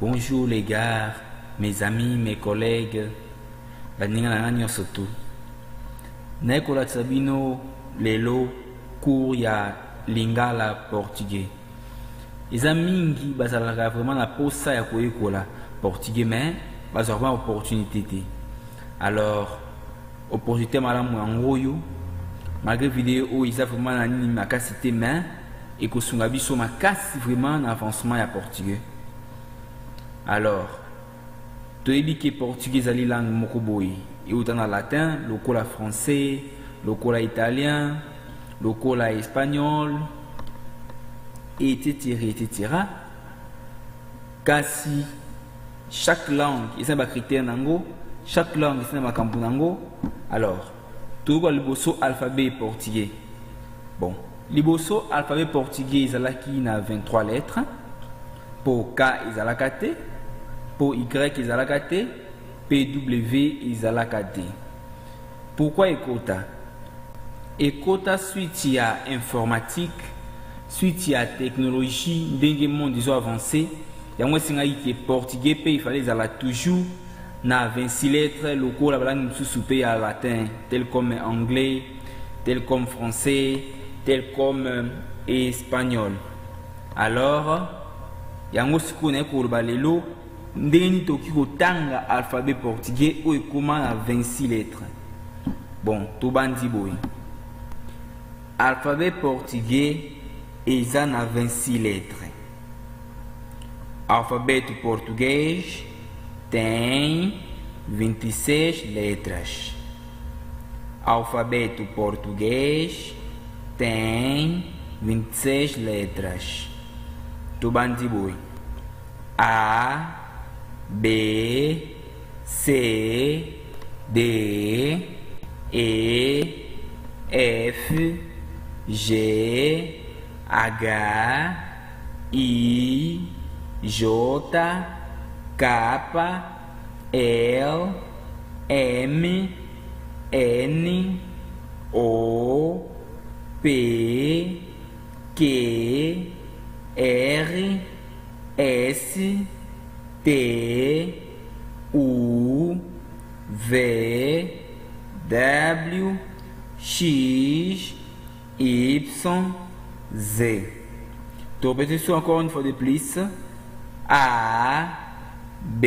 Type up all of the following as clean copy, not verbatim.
Bonjour les gars, mes amis, mes collègues. Baninga na nyo soto. Nekola tsabino lelo cours ya lingala portugais. Les amis bazalaka vraiment la posa ya koyekola portugais mais bazalaka opportunité. Alors opportunité malamu yangoyo malgré vidéo ils ont vraiment nani makasité mais et ko sunga biso makasi vraiment na avancement ya portugais. Alors, tu as dit que portugais est la langue mokoboy. Et autant en latin, le cola français, le cola italien, le cola espagnol, etc. Kasi chaque langue, il y a un critère nango, chaque langue, il y a un campo nango. Alors, tu as le bosso alphabet portugais. Bon, le bosso alphabet portugais, il y a 23 lettres. Pour K, il y a la T. Pour Y, ils ont la T. PW, ils ont la T. Pourquoi Ekota? Ekota, suite à informatique, suite à technologie, dans le monde ils ont avancé. Il y a un portugais, il fallait toujours na 26 lettres, le cours la langue sous à latin, tel comme anglais, tel comme français, tel comme espagnol. Alors, il y a un cours balelo. Ndeni toki kotanga alphabet portugais ou comment à 26 lettres. Bon, tout bandi boy. Alphabet portugais est à 26 lettres. Alphabet português tem 26 letras. Alphabet português tem 26 letras. Tout bandi boy. A B, C, D, E, F, G, H, I, J, K, L, M, N, O, P, Q, R, S, T, U, V, W, X, Y, Z. Tu répètes ça encore une fois de plus. A, B,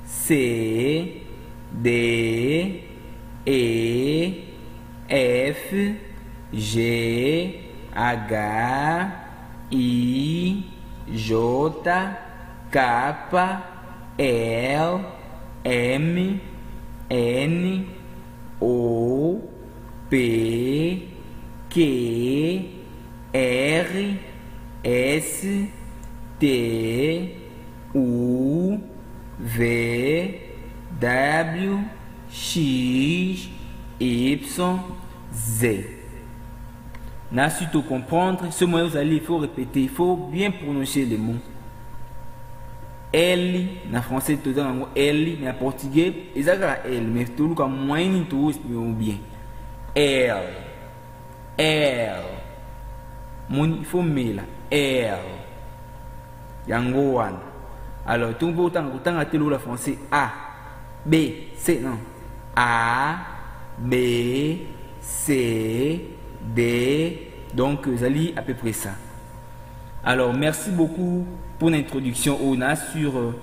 C, D, E, F, G, H, I, J, K, L, M, N, O, P, Q, R, S, T, U, V, W, X, Y, Z. N'a su tout comprendre, ce moyen vous allez, il faut répéter, il faut bien prononcer les mots. L, na français, tout dans L, mais en portugais, ils ont L, mais tout le monde moyen tout bien. L, L, il faut mettre L, yango one. Alors tout le monde autant à le français A, B, C, non, A, B, C, D, donc vous allez à peu près ça. Alors merci beaucoup pour l'introduction on a sur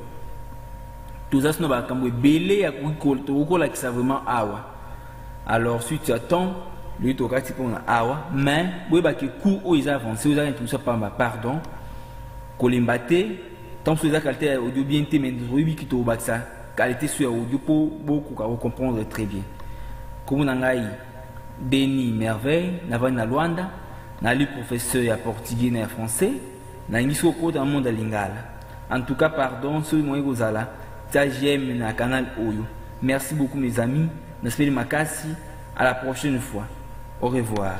tout ça nous va comme belé à la qui ça vraiment awa. Alors si tu attends le to kati pour awa mais oui ba que coup ils avancé vous avez tout ça pardon kolimbate tant que ça qualité audio bien té mais oui qui to ba ça qualité sur audio pour beaucoup comprendre très bien. Comme nangai Denis Merveille na Luanda na lui professeur ya portugais na français. Dans le monde lingala. En tout cas, pardon, sur moi gozala, j'aime na canal Oyo. Merci beaucoup mes amis. N'espérez makasi. À la prochaine fois. Au revoir.